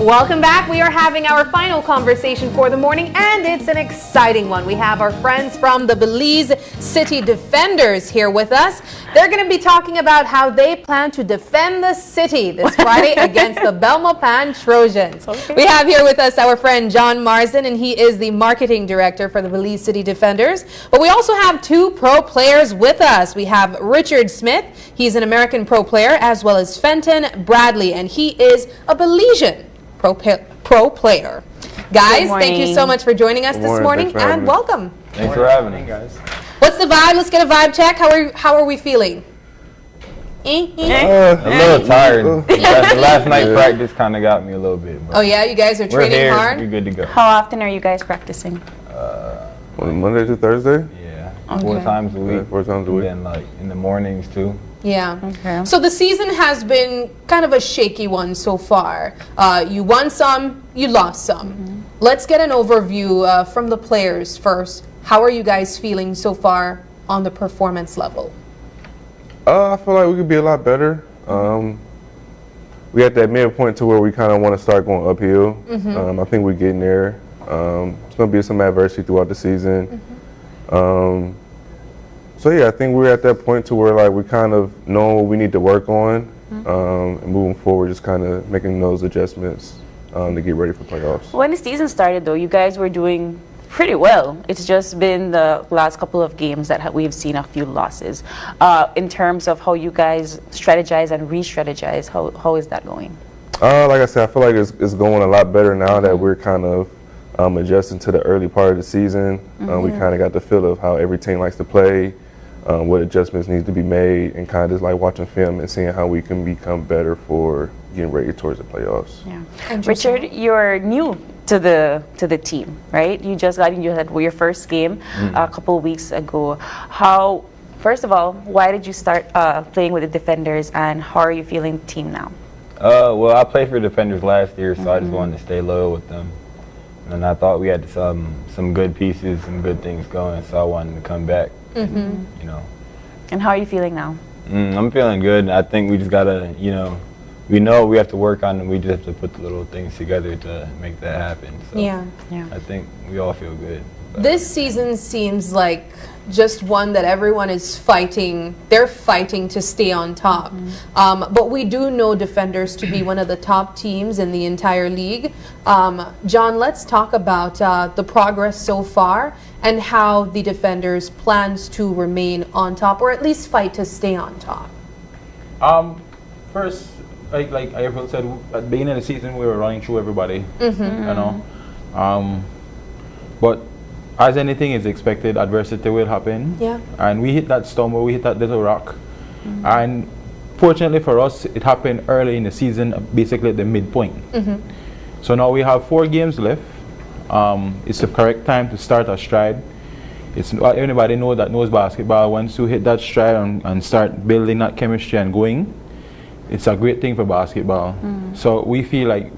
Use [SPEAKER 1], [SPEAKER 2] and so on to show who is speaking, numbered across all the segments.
[SPEAKER 1] Welcome back. We are having our final conversation for the morning, and it's an exciting one. We have our friends from the Belize City Defenders here with us. They're going to be talking about how they plan to defend the city this Friday against the Belmopan Trojans. Okay. We have here with us our friend John Marsden, and he is the marketing director for the Belize City Defenders. But we also have two pro players with us. We have Richard Smith. He's an American pro player, as well as Fenton Bradley, and he is a Belizean pro player. Guys, thank you so much for joining us this morning, and welcome.
[SPEAKER 2] Thanks for having me, guys.
[SPEAKER 1] What's the vibe? Let's get a vibe check. How are we feeling?
[SPEAKER 2] A little tired. The last night practice kind of got me a little bit.
[SPEAKER 1] Oh yeah, you guys are training hard?
[SPEAKER 2] We're good to go.
[SPEAKER 3] How often are you guys practicing?
[SPEAKER 4] Monday to Thursday?
[SPEAKER 2] Yeah,
[SPEAKER 1] okay.
[SPEAKER 2] 4 times a week.
[SPEAKER 4] Yeah, 4 times a week.
[SPEAKER 2] And then like in the mornings too.
[SPEAKER 1] Yeah.
[SPEAKER 3] Okay.
[SPEAKER 1] So the season has been kind of a shaky one so far. You won some, you lost some. Mm-hmm. Let's get an overview from the players first. How are you guys feeling so far on the performance level?
[SPEAKER 4] I feel like we could be a lot better. We at that midpoint to where we kind of want to start going uphill. Mm-hmm. I think we're getting there. It's going to be some adversity throughout the season. Mm-hmm. So yeah, I think we're at that point to where like we kind of know what we need to work on, and moving forward, just kind of making those adjustments to get ready for playoffs.
[SPEAKER 3] When the season started, though, you guys were doing pretty well. It's just been the last couple of games that we've seen a few losses. In terms of how you guys strategize and re-strategize, how is that going?
[SPEAKER 4] Like I said, I feel like it's going a lot better now that we're kind of adjusting to the early part of the season. We kind of got the feel of how every team likes to play. What adjustments need to be made, and kind of just like watching film and seeing how we can become better for getting ready towards the playoffs.
[SPEAKER 3] Yeah. Richard, you're new to the team, right? You just got your first game a couple of weeks ago. First of all, why did you start playing with the Defenders, and how are you feeling the team now?
[SPEAKER 2] Well, I played for Defenders last year, so I just wanted to stay loyal with them. And I thought we had some good pieces, some good things going, so I wanted to come back. You know.
[SPEAKER 3] And how are you feeling now?
[SPEAKER 2] I'm feeling good. I think we just gotta, we know we have to work on it. We just have to put the little things together to make that happen. So
[SPEAKER 1] Yeah.
[SPEAKER 2] I think we all feel good.
[SPEAKER 1] This season seems like just one that everyone is fighting. They're fighting to stay on top. But we do know Defenders to be one of the top teams in the entire league. John, let's talk about the progress so far and how the Defenders plans to remain on top, or at least fight to stay on top.
[SPEAKER 5] First, like April said, at the beginning of the season we were running through everybody, but as anything is expected, adversity will happen. Yeah. And we hit that storm, we hit that little rock. And fortunately for us, it happened early in the season, basically at the midpoint. So now we have 4 games left. It's the correct time to start our stride. It's anybody that knows basketball, once you hit that stride and start building that chemistry and going, it's a great thing for basketball. So we feel like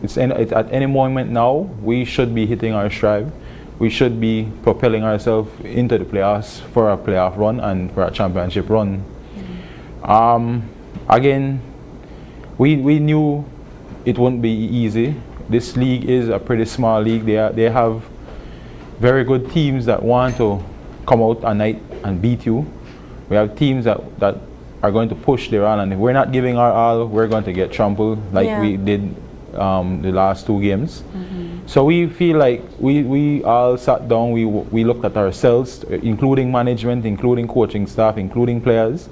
[SPEAKER 5] it's at any moment now, we should be hitting our stride. We should be propelling ourselves into the playoffs for a playoff run and for a championship run. Again, we knew it wouldn't be easy. This league is a pretty small league. They have very good teams that want to come out at night and beat you. We have teams that are going to push their on, and if we're not giving our all, we're going to get trampled like we did the last 2 games. So we feel like we all sat down, we looked at ourselves, including management, including coaching staff, including players,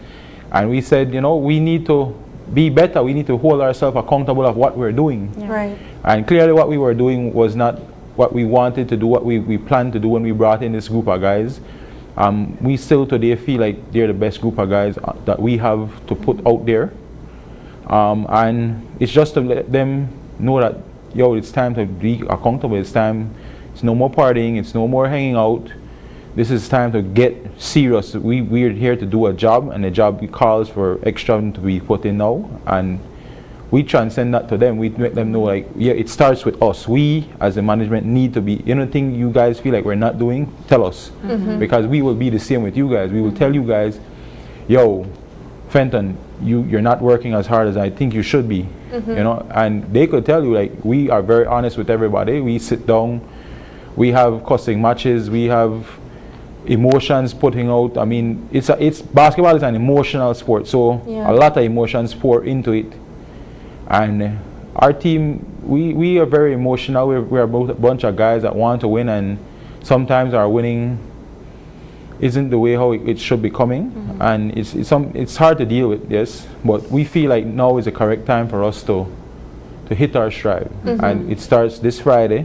[SPEAKER 5] and we said, we need to be better. We need to hold ourselves accountable of what we're doing.
[SPEAKER 1] Right.
[SPEAKER 5] And clearly what we were doing was not what we wanted to do, what we planned to do when we brought in this group of guys. We still today feel like they're the best group of guys that we have to put out there. And it's just to let them know that, it's time to be accountable. It's no more partying, it's no more hanging out. This is time to get serious. We're here to do a job, and the job calls for extra to be put in now. And we transcend that to them. We make them know, it starts with us. We, as the management, need to be, anything you guys feel like we're not doing, tell us. Because we will be the same with you guys. We will tell you guys, Fenton, you're not working as hard as I think you should be. You know, and they could tell you, like, we are very honest with everybody. We sit down, we have cussing matches, we have emotions putting out. I mean, it's basketball is an emotional sport, so a lot of emotions pour into it. And our team, we are very emotional. We're a bunch of guys that want to win, and sometimes our winning isn't the way how it should be coming, and it's hard to deal with this. But we feel like now is the correct time for us to hit our stride, and it starts this Friday,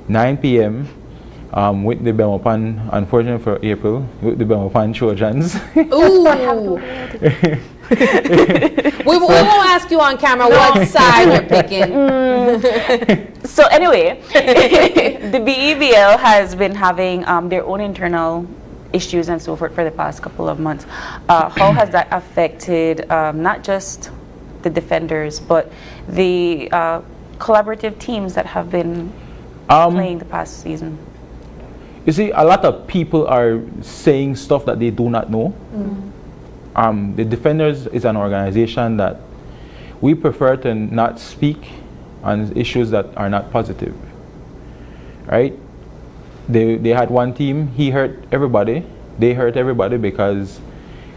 [SPEAKER 5] 9 p.m. With the Belmopan, unfortunately for April, with the Belmopan Trojans.
[SPEAKER 1] Ooh. we won't ask you on camera what side you're picking.
[SPEAKER 3] So anyway, the BEBL has been having their own internal issues and so forth for the past couple of months. How has that affected not just the defenders, but the collaborative teams that have been playing the past season?
[SPEAKER 5] You see, a lot of people are saying stuff that they do not know. The Defenders is an organization that we prefer to not speak on issues that are not positive, right? They had one team, he hurt everybody, they hurt everybody because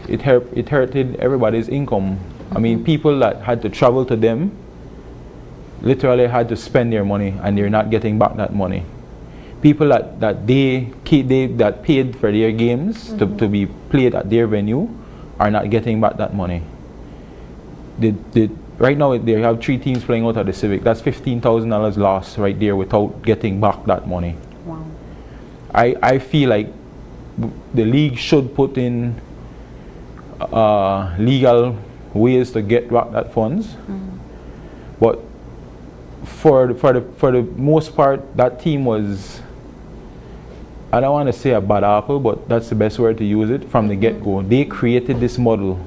[SPEAKER 5] it hurted everybody's income. I mean, people that had to travel to them literally had to spend their money, and they're not getting back that money. People that paid for their games to be played at their venue are not getting back that money. Right now they have 3 teams playing out of the Civic. That's $15,000 lost right there without getting back that money.
[SPEAKER 3] Wow.
[SPEAKER 5] I feel like the league should put in legal ways to get back that funds. But for the most part, that team was, I don't want to say a bad apple, but that's the best word to use it, from the get-go. They created this model.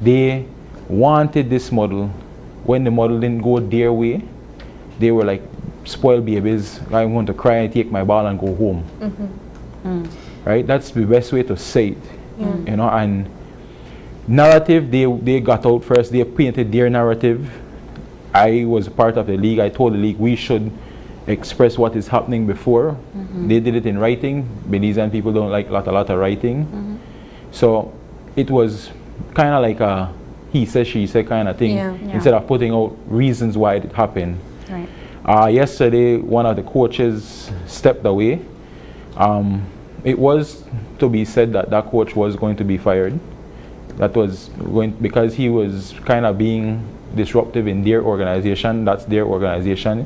[SPEAKER 5] They wanted this model. When the model didn't go their way, they were like spoiled babies. I'm going to cry and take my ball and go home. Right? That's the best way to say it. You know, and narrative, they got out first. They painted their narrative. I was part of the league. I told the league we should express what is happening before. They did it in writing. Belizean people don't like a lot of writing. So it was kind of like a he said, she said kind of thing, instead of putting out reasons why it happened.
[SPEAKER 3] Right.
[SPEAKER 5] Yesterday, one of the coaches stepped away. It was to be said that that coach was going to be fired. That was going because he was kind of being disruptive in their organization. That's their organization.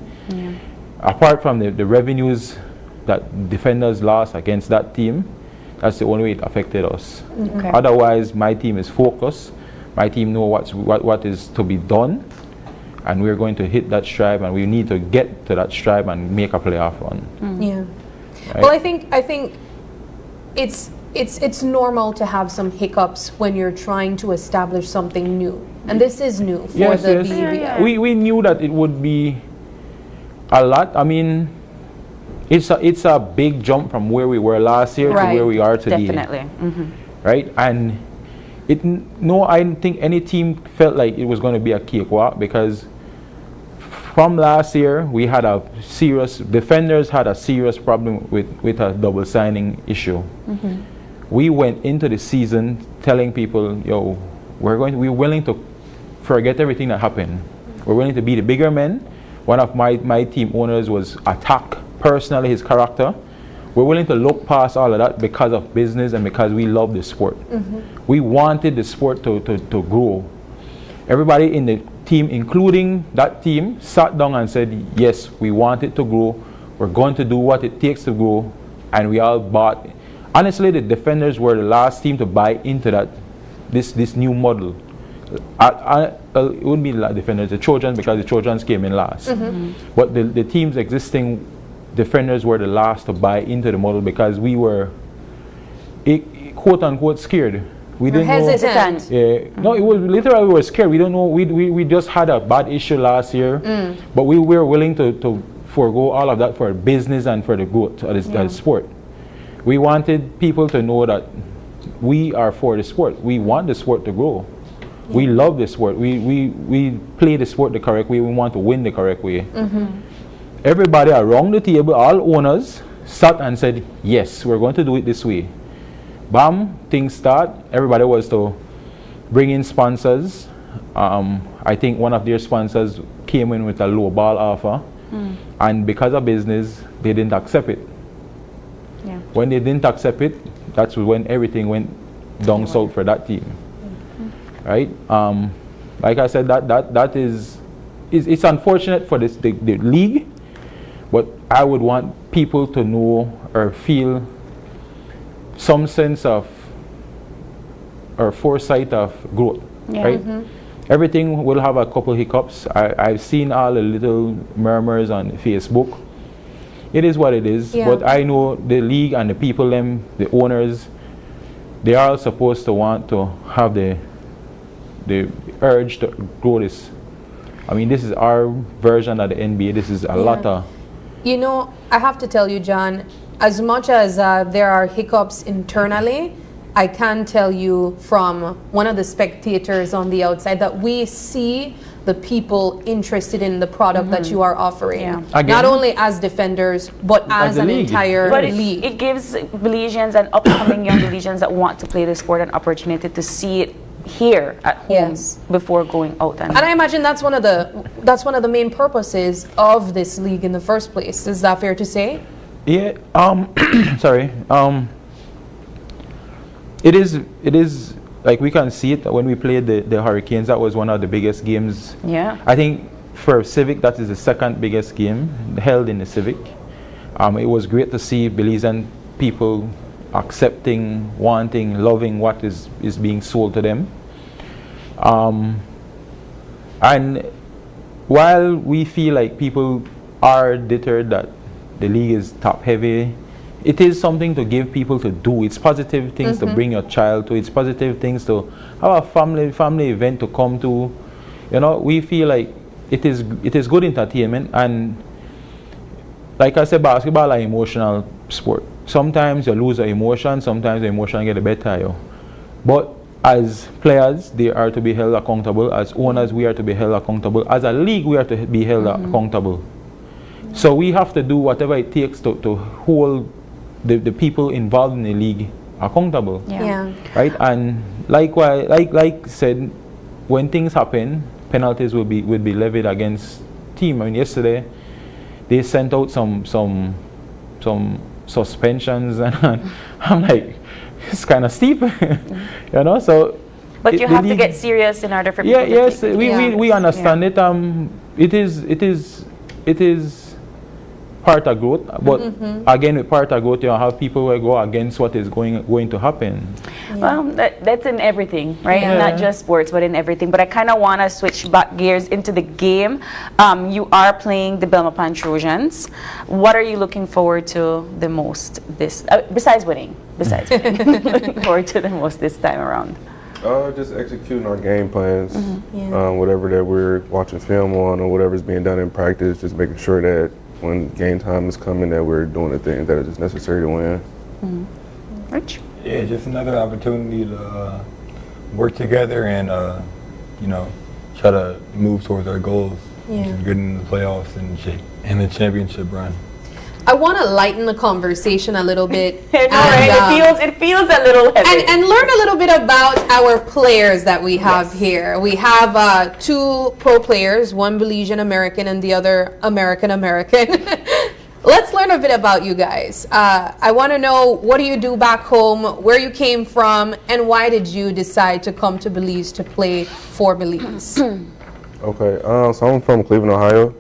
[SPEAKER 5] Apart from the revenues that Defenders lost against that team, that's the only way it affected us. Otherwise, my team is focused. My team know what is to be done, and we're going to hit that stride, and we need to get to that stride and make a playoff run. Right?
[SPEAKER 1] Well, I think it's normal to have some hiccups when you're trying to establish something new, and this is new for the BEBL.
[SPEAKER 5] We knew that it would be a lot. I mean, it's a big jump from where we were last year to where we are today.
[SPEAKER 3] Definitely.
[SPEAKER 5] Right? And I don't think any team felt like it was going to be a cakewalk, because from last year we had Defenders had a serious problem with a double signing issue. We went into the season telling people, yo, we're willing to forget everything that happened. We're willing to be the bigger men. One of my team owners was attacked personally, his character. We're willing to look past all of that because of business and because we love the sport. We wanted the sport to grow. Everybody in the team, including that team, sat down and said, yes, we want it to grow. We're going to do what it takes to grow. And we all bought. Honestly, the Defenders were the last team to buy into this new model. It wouldn't be the Defenders, the Trojans, because the Trojans came in last. But the teams existing, Defenders were the last to buy into the model, because we were quote unquote scared. We didn't
[SPEAKER 1] hesitant.
[SPEAKER 5] know. No, it was literally we were scared. We don't know. We just had a bad issue last year, but we were willing to forego all of that for business and for the growth of the sport. We wanted people to know that we are for the sport. We want the sport to grow. We love the sport. We play the sport the correct way. We want to win the correct way. Everybody around the table, all owners, sat and said, yes, we're going to do it this way. Bam, things start. Everybody was to bring in sponsors. I think one of their sponsors came in with a low ball offer. And because of business, they didn't accept it.
[SPEAKER 3] Yeah.
[SPEAKER 5] When they didn't accept it, that's when everything went down south for that team. Right? Like I said, that is it's unfortunate for the league, but I would want people to know or feel some sense of or foresight of growth.
[SPEAKER 3] Yeah.
[SPEAKER 5] Right? Everything will have a couple hiccups. I've seen all the little murmurs on Facebook. It is what it is.
[SPEAKER 1] Yeah.
[SPEAKER 5] But I know the league and the people, the owners, they are supposed to want to have the urge to grow this. I mean, this is our version of the NBA. This is a lot of...
[SPEAKER 1] You know, I have to tell you, John, as much as there are hiccups internally, I can tell you from one of the spectators on the outside that we see the people interested in the product that you are offering.
[SPEAKER 3] Yeah.
[SPEAKER 5] Again,
[SPEAKER 1] not only as defenders, but as
[SPEAKER 5] the
[SPEAKER 1] an
[SPEAKER 5] league.
[SPEAKER 1] entire
[SPEAKER 3] But
[SPEAKER 1] league.
[SPEAKER 3] it gives Belizeans and upcoming young Belizeans that want to play the sport an opportunity to see it here at home
[SPEAKER 1] Yes.
[SPEAKER 3] before going out.
[SPEAKER 1] And I imagine that's one of the main purposes of this league in the first place. Is that fair to say?
[SPEAKER 5] Yeah, sorry. It is like we can see it when we played the Hurricanes. That was one of the biggest games.
[SPEAKER 3] Yeah.
[SPEAKER 5] I think for Civic, that is the second biggest game held in the Civic. It was great to see Belizean people accepting, wanting, loving what is being sold to them. And while we feel like people are deterred that the league is top heavy, it is something to give people to do. It's positive things to bring your child to. It's positive things to have a family event to come to. You know, we feel like it is good entertainment. And like I said, basketball is an emotional sport. Sometimes you lose your emotion. Sometimes the emotion get the better of you. But as players, they are to be held accountable. As owners, we are to be held accountable. As a league, we are to be held accountable. So we have to do whatever it takes to hold the people involved in the league accountable.
[SPEAKER 1] Yeah.
[SPEAKER 5] Right? And likewise, like said, when things happen, penalties will be levied against team. I mean, yesterday they sent out some suspensions, and I'm like, it's kind of steep, you know. So,
[SPEAKER 3] But you have to get serious in order for people to
[SPEAKER 5] yes,
[SPEAKER 3] take it.
[SPEAKER 5] we understand it. It is part of growth, but again, with part of growth, you have people who go against what is going to happen.
[SPEAKER 3] Well, that's in everything, right?
[SPEAKER 1] Yeah.
[SPEAKER 3] Not just sports, but in everything. But I kind of want to switch back gears into the game. You are playing the Belmopan Trojans. What are you looking forward to the most besides winning? Looking forward to the most this time around?
[SPEAKER 4] Just executing our game plans,
[SPEAKER 1] Yeah.
[SPEAKER 4] whatever that we're watching film on or whatever's being done in practice, just making sure that when game time is coming that we're doing the things that are just necessary to win.
[SPEAKER 3] Rich?
[SPEAKER 2] Yeah, just another opportunity to work together and try to move towards our goals, which is getting in the playoffs and the championship run.
[SPEAKER 1] I want to lighten the conversation a little bit.
[SPEAKER 3] I know, right? It feels a little heavy.
[SPEAKER 1] And learn a little bit about our players that we have here. We have two pro players, one Belizean American and the other American. Let's learn a bit about you guys. I want to know, what do you do back home, where you came from, and why did you decide to come to Belize to play for Belize?
[SPEAKER 4] Okay, so I'm from Cleveland, Ohio.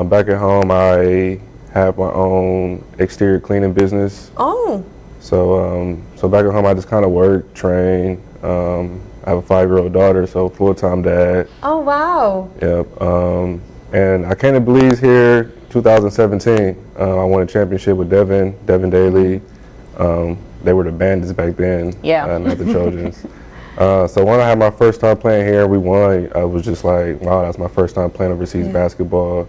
[SPEAKER 4] Back at home, I have my own exterior cleaning business.
[SPEAKER 1] Oh.
[SPEAKER 4] So back at home, I just kind of work, train. I have a 5-year-old daughter, so full-time dad.
[SPEAKER 1] Oh, wow.
[SPEAKER 4] Yep. And I came to Belize here 2017. I won a championship with Devin Daly. They were the Bandits back then, not the Trojans. So when I had my first time playing here, we won. I was just like, wow, that's my first time playing overseas basketball.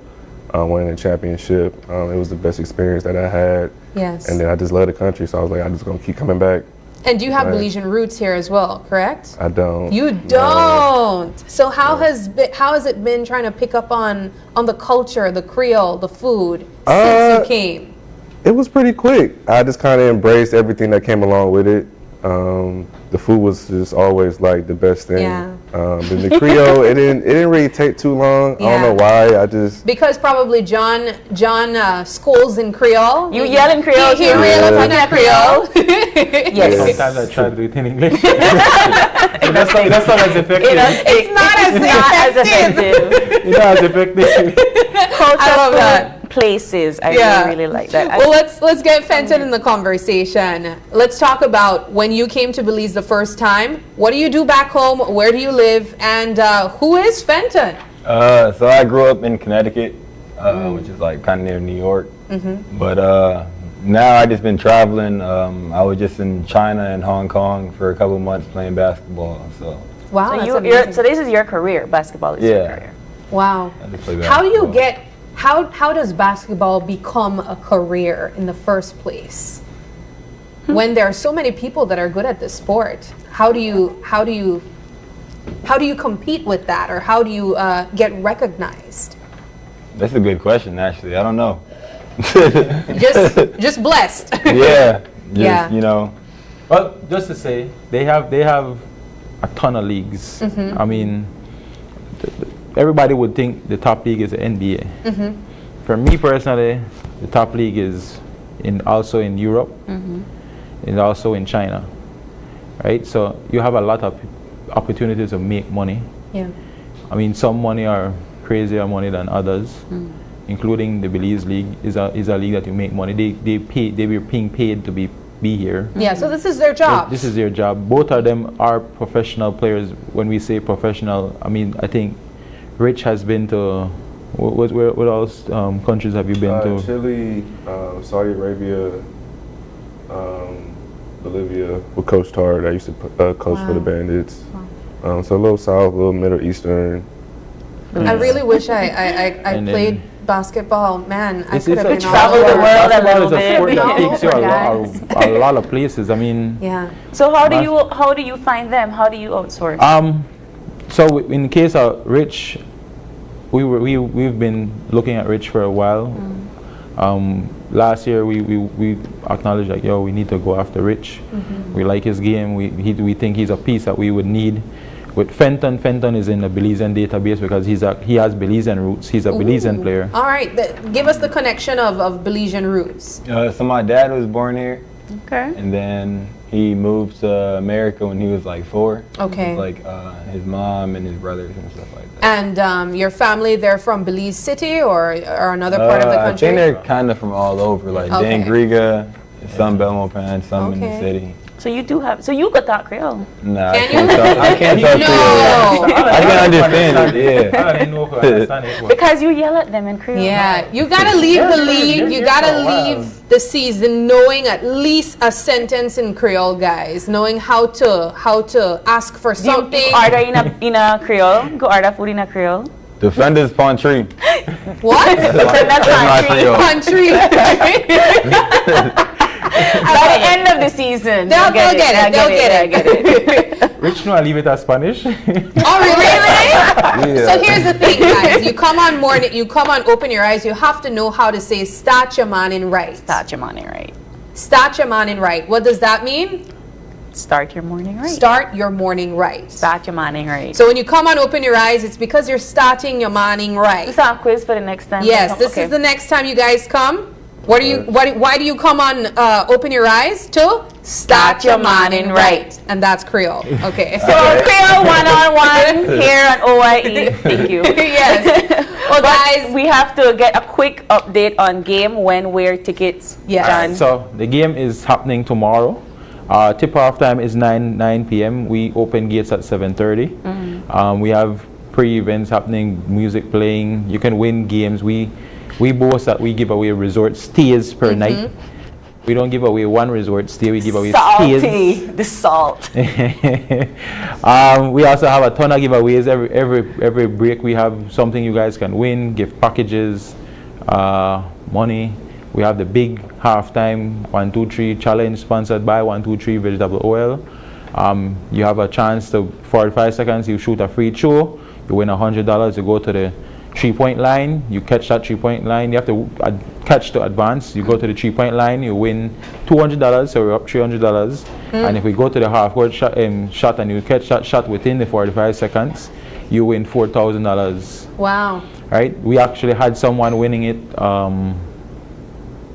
[SPEAKER 4] Winning a championship. It was the best experience that I had.
[SPEAKER 1] Yes.
[SPEAKER 4] And then I just love the country, so I was like, I'm just gonna keep coming back.
[SPEAKER 1] And you have
[SPEAKER 4] Right.
[SPEAKER 1] Belizean roots here as well, correct?
[SPEAKER 4] I don't.
[SPEAKER 1] You don't. So how has it been trying to pick up on the culture, the Creole, the food since you came?
[SPEAKER 4] It was pretty quick. I just kind of embraced everything that came along with it. The food was just always like the best thing.
[SPEAKER 1] Yeah.
[SPEAKER 4] And the Creole, it didn't really take too long. I don't know why. I just
[SPEAKER 1] Because probably John schools in Creole.
[SPEAKER 3] You yell in Creole.
[SPEAKER 1] He
[SPEAKER 3] too.
[SPEAKER 1] really
[SPEAKER 3] Talking
[SPEAKER 1] in
[SPEAKER 3] in
[SPEAKER 1] Creole.
[SPEAKER 3] Yes.
[SPEAKER 5] Sometimes I try to do it in English. That's not as effective.
[SPEAKER 1] It's not as effective.
[SPEAKER 5] It's not as effective.
[SPEAKER 3] Culture,
[SPEAKER 1] I love
[SPEAKER 3] food,
[SPEAKER 1] that.
[SPEAKER 3] Places. I really like that.
[SPEAKER 1] Well, let's get Fenton in the conversation. Let's talk about when you came to Belize the first time. What do you do back home? Where do you live? And who is Fenton?
[SPEAKER 2] So I grew up in Connecticut, which is like kind of near New York. But now I just been traveling. I was just in China and Hong Kong for a couple months playing basketball. So
[SPEAKER 1] Wow,
[SPEAKER 3] So,
[SPEAKER 1] that's
[SPEAKER 3] you're,
[SPEAKER 1] amazing.
[SPEAKER 3] so this is your career. Basketball is your
[SPEAKER 2] Yeah.
[SPEAKER 3] career.
[SPEAKER 1] Wow.
[SPEAKER 2] I just play
[SPEAKER 1] How do you
[SPEAKER 2] basketball.
[SPEAKER 1] get how does basketball become a career in the first place? When there are so many people that are good at this sport, how do you compete with that, or how do you get recognized?
[SPEAKER 2] That's a good question, actually. I don't know.
[SPEAKER 1] Just blessed.
[SPEAKER 2] Yeah. Just,
[SPEAKER 1] Yeah.
[SPEAKER 2] You know.
[SPEAKER 5] Well, just to say, they have a ton of leagues. I mean, everybody would think the top league is the NBA. For me personally, the top league is also in Europe and also in China, right? So you have a lot of opportunities to make money.
[SPEAKER 1] Yeah.
[SPEAKER 5] I mean, some money are crazier money than others, including the Belize League is a league that you make money. They were being paid to be here.
[SPEAKER 1] Yeah. So this is their job.
[SPEAKER 5] This is their job. Both of them are professional players. When we say professional, I mean, I think Rich has been to, what else countries have you been to?
[SPEAKER 4] Chile, Saudi Arabia, Bolivia with Coach Tard. I used to coach for the Bandits. So a little South, a little Middle Eastern.
[SPEAKER 1] I really wish I
[SPEAKER 5] And then-
[SPEAKER 1] played basketball. Man, I
[SPEAKER 5] It's
[SPEAKER 1] could have
[SPEAKER 5] a
[SPEAKER 1] been all
[SPEAKER 3] travel the
[SPEAKER 1] over.
[SPEAKER 3] world a
[SPEAKER 5] Basketball
[SPEAKER 3] little
[SPEAKER 5] is a sport
[SPEAKER 3] bit.
[SPEAKER 5] that takes you
[SPEAKER 3] Guys.
[SPEAKER 5] a lot of places. I mean,
[SPEAKER 1] Yeah.
[SPEAKER 3] So how do you find them? How do you outsource?
[SPEAKER 5] so in the case of Rich, we've been looking at Rich for a while. Last year we acknowledged like, we need to go after Rich. We like his game. We think he's a piece that we would need. With Fenton is in the Belizean database because he has Belizean roots. He's a Belizean player.
[SPEAKER 1] All right. Give us the connection of Belizean roots.
[SPEAKER 2] So my dad was born here,
[SPEAKER 3] Okay.
[SPEAKER 2] and then he moved to America when he was like 4.
[SPEAKER 1] Okay.
[SPEAKER 2] With, like his mom and his brothers and stuff like that.
[SPEAKER 1] And your family, they're from Belize City or another part of the
[SPEAKER 2] I
[SPEAKER 1] country?
[SPEAKER 2] think they're kind of from all over, like
[SPEAKER 1] Okay.
[SPEAKER 2] Dangriga, some Belmopan, some in the
[SPEAKER 1] Okay.
[SPEAKER 2] city.
[SPEAKER 3] So you do have. So you got that Creole.
[SPEAKER 2] Nah,
[SPEAKER 1] Can you?
[SPEAKER 2] I can't talk
[SPEAKER 1] No.
[SPEAKER 2] Creole. I can understand it, yeah.
[SPEAKER 5] I didn't know if I understand it. but-
[SPEAKER 3] Because you yell at them in Creole.
[SPEAKER 1] Yeah, you gotta leave the league. You
[SPEAKER 5] you're
[SPEAKER 1] gotta
[SPEAKER 5] for a while.
[SPEAKER 1] leave the season knowing at least a sentence in Creole, guys. Knowing how to ask for
[SPEAKER 3] Do you
[SPEAKER 1] something.
[SPEAKER 3] order in a Creole? Go order food in a Creole.
[SPEAKER 2] Defenders Pontree.
[SPEAKER 1] What?
[SPEAKER 3] That's
[SPEAKER 2] my
[SPEAKER 3] country.
[SPEAKER 2] Creole.
[SPEAKER 1] Country.
[SPEAKER 3] By the end of the season,
[SPEAKER 1] They'll get it.
[SPEAKER 3] I
[SPEAKER 1] They'll
[SPEAKER 3] I
[SPEAKER 1] get it.
[SPEAKER 5] Rich, no, I leave it as Spanish.
[SPEAKER 1] Oh, really?
[SPEAKER 2] Yeah.
[SPEAKER 1] So here's the thing, guys. You come on, open your eyes. You have to know how to say "start your morning right."
[SPEAKER 3] Start your morning right.
[SPEAKER 1] Start your morning right. What does that mean?
[SPEAKER 3] Start your morning right.
[SPEAKER 1] Start your morning right.
[SPEAKER 3] Start your morning right.
[SPEAKER 1] So when you come on, open your eyes. It's because you're starting your morning right.
[SPEAKER 3] This is our quiz for the next time.
[SPEAKER 1] Yes, this
[SPEAKER 3] Okay.
[SPEAKER 1] is the next time you guys come. What do you? Why do you come on? Open your eyes to start your morning right, and that's Creole. Okay.
[SPEAKER 3] So Creole 1-on-1 here on OIE. Thank you.
[SPEAKER 1] Yes. Well, guys.
[SPEAKER 3] We have to get a quick update on game, when, where, tickets.
[SPEAKER 1] Yes.
[SPEAKER 3] Done.
[SPEAKER 5] So the game is happening tomorrow. Tip-off time is 9 p.m. We open gates at 7:30. We have pre-events happening, music playing. You can win games. We boast that we give away resort stays per night. We don't give away one resort stay. We give away
[SPEAKER 3] Salty.
[SPEAKER 5] stays.
[SPEAKER 3] The salt.
[SPEAKER 5] We also have a ton of giveaways. Every break we have something you guys can win, gift packages, money. We have the big halftime 1, 2, 3 challenge sponsored by 1, 2, 3 vegetable oil. You have a chance to 45 seconds. You shoot a free throw. You win $100. You go to the 3-point line. You catch that 3-point line. You have to catch to advance. You go to the 3-point line. You win $200. So we're up $300. And if we go to the half-court shot and you catch that shot within the 45 seconds, you win $4,000.
[SPEAKER 1] Wow.
[SPEAKER 5] Right? We actually had someone winning it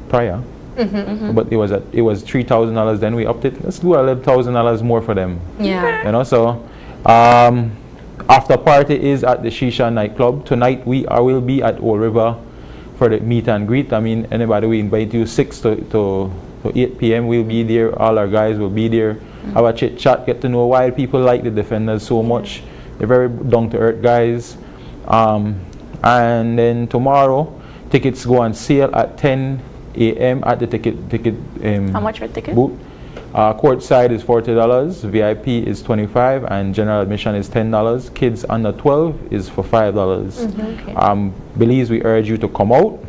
[SPEAKER 5] prior. But it was $3,000. Then we upped it. Let's do $11,000 more for them.
[SPEAKER 1] Yeah.
[SPEAKER 5] You know, so after party is at the Shisha nightclub tonight. I will be at Old River for the meet and greet. I mean, anybody, we invite you 6 to 8 p.m. We'll be there. All our guys will be there. Have a chit chat, get to know why people like the defenders so much. They're very down to earth guys. And then tomorrow, tickets go on sale at 10 a.m. at the ticket
[SPEAKER 3] How much for a ticket?
[SPEAKER 5] booth. Courtside is $40, VIP is $25, and general admission is $10. Kids under 12 is for $5.
[SPEAKER 3] Okay.
[SPEAKER 5] Belize, we urge you to come out.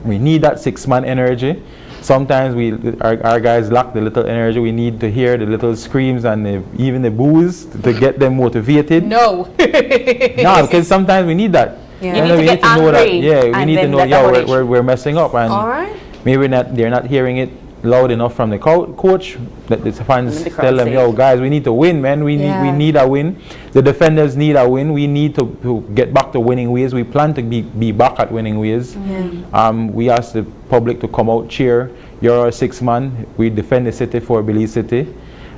[SPEAKER 5] We need that 6-man energy. Sometimes our guys lack the little energy. We need to hear the little screams and even the boos to get them motivated.
[SPEAKER 1] No.
[SPEAKER 5] No, because sometimes we need that.
[SPEAKER 1] Yeah.
[SPEAKER 3] You need to get
[SPEAKER 5] know that.
[SPEAKER 3] angry
[SPEAKER 5] Yeah, we
[SPEAKER 3] and
[SPEAKER 5] need to
[SPEAKER 3] then
[SPEAKER 5] know.
[SPEAKER 3] let
[SPEAKER 5] Yeah,
[SPEAKER 3] the
[SPEAKER 5] we're messing up, and
[SPEAKER 1] All right.
[SPEAKER 5] maybe they're not hearing it loud enough from the coach. That the fans
[SPEAKER 3] The crowd
[SPEAKER 5] tell them,
[SPEAKER 3] say
[SPEAKER 5] "Yo,
[SPEAKER 3] it.
[SPEAKER 5] guys, we need to win, man. We need a win. The defenders need a win. We need to get back to winning ways. We plan to be back at winning ways. We ask the public to come out, cheer. You're our 6-man. We defend the city for Belize City,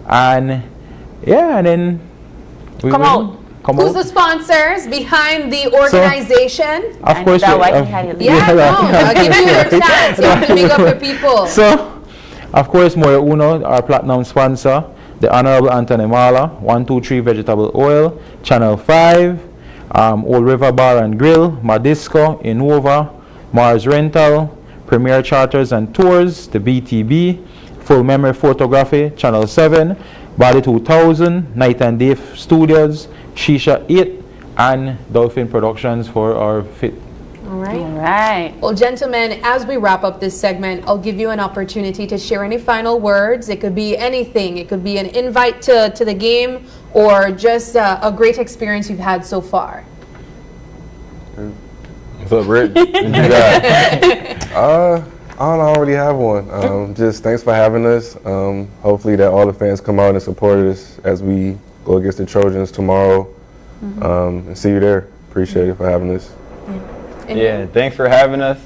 [SPEAKER 5] and then we
[SPEAKER 3] Come
[SPEAKER 5] win.
[SPEAKER 3] out.
[SPEAKER 5] Come
[SPEAKER 1] Who's
[SPEAKER 5] out.
[SPEAKER 1] the sponsors behind the organization?
[SPEAKER 5] Of
[SPEAKER 3] And
[SPEAKER 5] course,
[SPEAKER 3] that
[SPEAKER 5] we-
[SPEAKER 3] why he had it.
[SPEAKER 1] Yeah, no, I'll give you your chance. You have to big up your people.
[SPEAKER 5] So, of course, Moyo Uno, our platinum sponsor, the Honorable Anthony Mala, 1, 2, 3 Vegetable Oil, Channel 5, Old River Bar and Grill, Madisco, Innova, Mars Rental, Premier Charters and Tours, the BTB, Full Memory Photography, Channel 7, Body 2000, Night and Day Studios, Shisha 8, and Dolphin Productions for our fit.
[SPEAKER 1] All right.
[SPEAKER 3] All right.
[SPEAKER 1] Well, gentlemen, as we wrap up this segment, I'll give you an opportunity to share any final words. It could be anything. It could be an invite to the game or just a great experience you've had so far.
[SPEAKER 2] What's up, Rick? What you got?
[SPEAKER 4] I don't already have one. Just thanks for having us. Hopefully that all the fans come out and support us as we go against the Trojans tomorrow. And see you there. Appreciate it for having us.
[SPEAKER 2] Yeah, thanks for having us,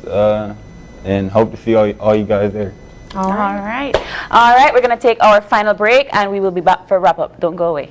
[SPEAKER 2] and hope to see all you guys there.
[SPEAKER 3] All right. All right. We're going to take our final break, and we will be back for wrap-up. Don't go away.